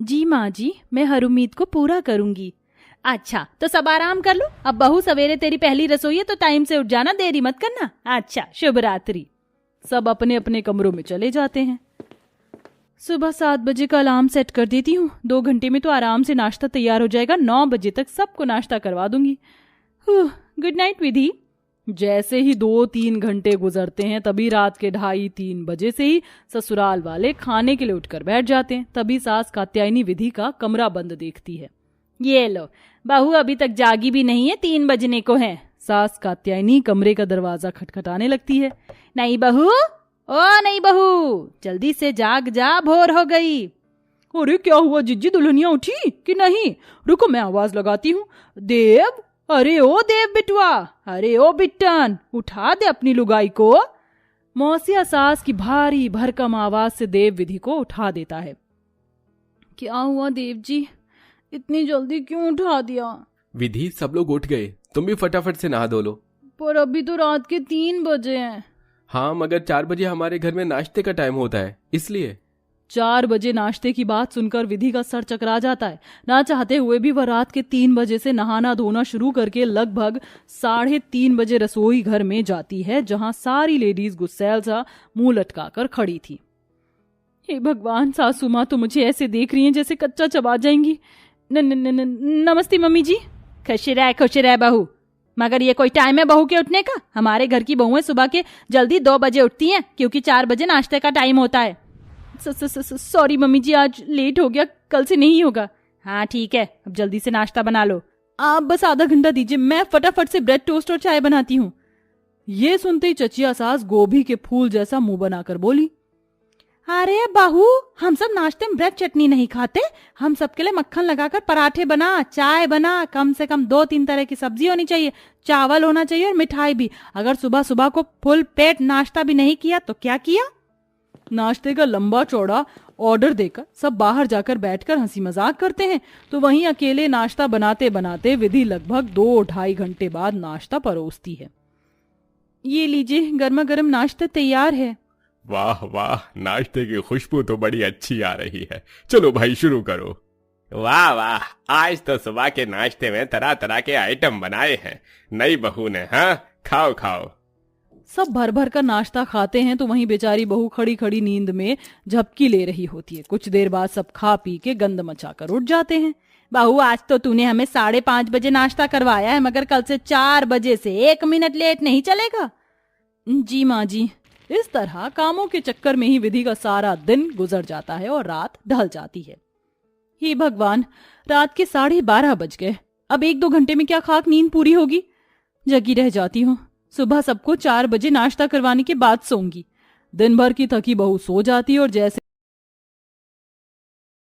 जी माँ जी, मैं हर उम्मीद को पूरा करूंगी। अच्छा तो सब आराम कर लो, अब बहू सवेरे तेरी पहली रसोई है तो टाइम से उठ जाना, देरी मत करना। अच्छा, शुभ रात्रि। सब अपने अपने कमरों में चले जाते हैं। सुबह 7 बजे का अलार्म सेट कर देती हूँ, 2 घंटे में तो आराम से नाश्ता तैयार हो जाएगा। 9 बजे तक सबको नाश्ता करवा दूंगी। गुड नाइट विधि। जैसे ही 2-3 घंटे गुजरते हैं तभी रात के 2:30-3 बजे से ही ससुराल वाले खाने के लिए उठकर बैठ जाते हैं। तभी सास कात्यायनी विधि का कमरा बंद देखती है। ये लो, बहू अभी तक जागी भी नहीं है, 3 बजने को है। सास कात्यायनी कमरे का दरवाजा खटखटाने लगती है। नहीं बहू, ओ नहीं बहू, जल्दी से जाग जा, भोर हो गई। अरे क्या हुआ जिज्जी, दुल्हनिया उठी कि नहीं? रुको मैं आवाज लगाती हूँ। देव, अरे ओ देव बिटुआ, अरे ओ बिट्टन, उठा दे अपनी लुगाई को। मौसिया सास की भारी भरकम आवाज से देव विधि को उठा देता है। क्या हुआ देव जी, इतनी जल्दी क्यों उठा दिया? विधि, सब लोग उठ गए, तुम भी फटाफट से नहा धो लो। पर अभी तो रात के 3 बजे हैं। हाँ, मगर 4 बजे हमारे घर में नाश्ते का टाइम होता है, इसलिए। 4 बजे नाश्ते की बात सुनकर विधि का सर चकरा जाता है। ना चाहते हुए भी वह रात के 3 बजे से नहाना धोना शुरू करके लगभग 3:30 बजे रसोई घर में जाती है, जहां सारी लेडीज गुस्सैल सा मुंह लटकाकर खड़ी थी। हे भगवान, सासू माँ तो मुझे ऐसे देख रही हैं जैसे कच्चा चबा जाएंगी। नमस्ते मम्मी जी। खुश रह बहू, मगर ये कोई टाइम है बहू के उठने का? हमारे घर की बहुएं सुबह के जल्दी 2 बजे उठती हैं, क्योंकि 4 बजे नाश्ते का टाइम होता है। सॉरी मम्मी जी, आज लेट हो गया, कल से नहीं होगा। हाँ ठीक है, अब जल्दी से नाश्ता बना लो। आप बस आधा घंटा दीजिए, मैं फटाफट से ब्रेड टोस्ट और चाय बनाती हूँ। ये सुनते ही चचिया सास गोभी के फूल जैसा मुंह बनाकर बोली, अरे बहू, हम सब नाश्ते में ब्रेड चटनी नहीं खाते, हम सबके लिए मक्खन लगाकर पराठे बना, चाय बना, कम से कम 2-3 तरह की सब्जी होनी चाहिए, चावल होना चाहिए और मिठाई भी। अगर सुबह सुबह को फुल पेट नाश्ता भी नहीं किया तो क्या किया? नाश्ते का लंबा चौड़ा ऑर्डर देकर सब बाहर जाकर बैठकर हंसी मजाक करते हैं, तो वहीं अकेले नाश्ता बनाते बनाते विधि लगभग 2-2.5 घंटे बाद नाश्ता परोसती है। ये लीजिए, गर्मा गर्म नाश्ता तैयार है। वाह वाह, नाश्ते की खुशबू तो बड़ी अच्छी आ रही है। चलो भाई, शुरू करो। वाह वाह, आज तो सुबह के नाश्ते में तरह तरह के आइटम बनाए हैं नई बहू ने। हाँ, खाओ खाओ। सब भर भर कर नाश्ता खाते हैं, तो वहीं बेचारी बहू खड़ी खड़ी नींद में झपकी ले रही होती है। कुछ देर बाद सब खा पी के गंद मचाकर उठ जाते हैं। बहू, आज तो तूने हमें 5:30 बजे नाश्ता करवाया है, मगर कल से 4 बजे से 1 मिनट लेट नहीं चलेगा। जी माँ जी। इस तरह कामों के चक्कर में ही विधि का सारा दिन गुजर जाता है और रात ढल जाती है। हे भगवान, रात के 12:30 बज गए। अब 1-2 घंटे में क्या खाक नींद पूरी होगी? जगी रह जाती हूँ। सुबह सबको 4 बजे नाश्ता करवाने के बाद सोऊंगी। दिन भर की थकी बहू सो जाती और जैसे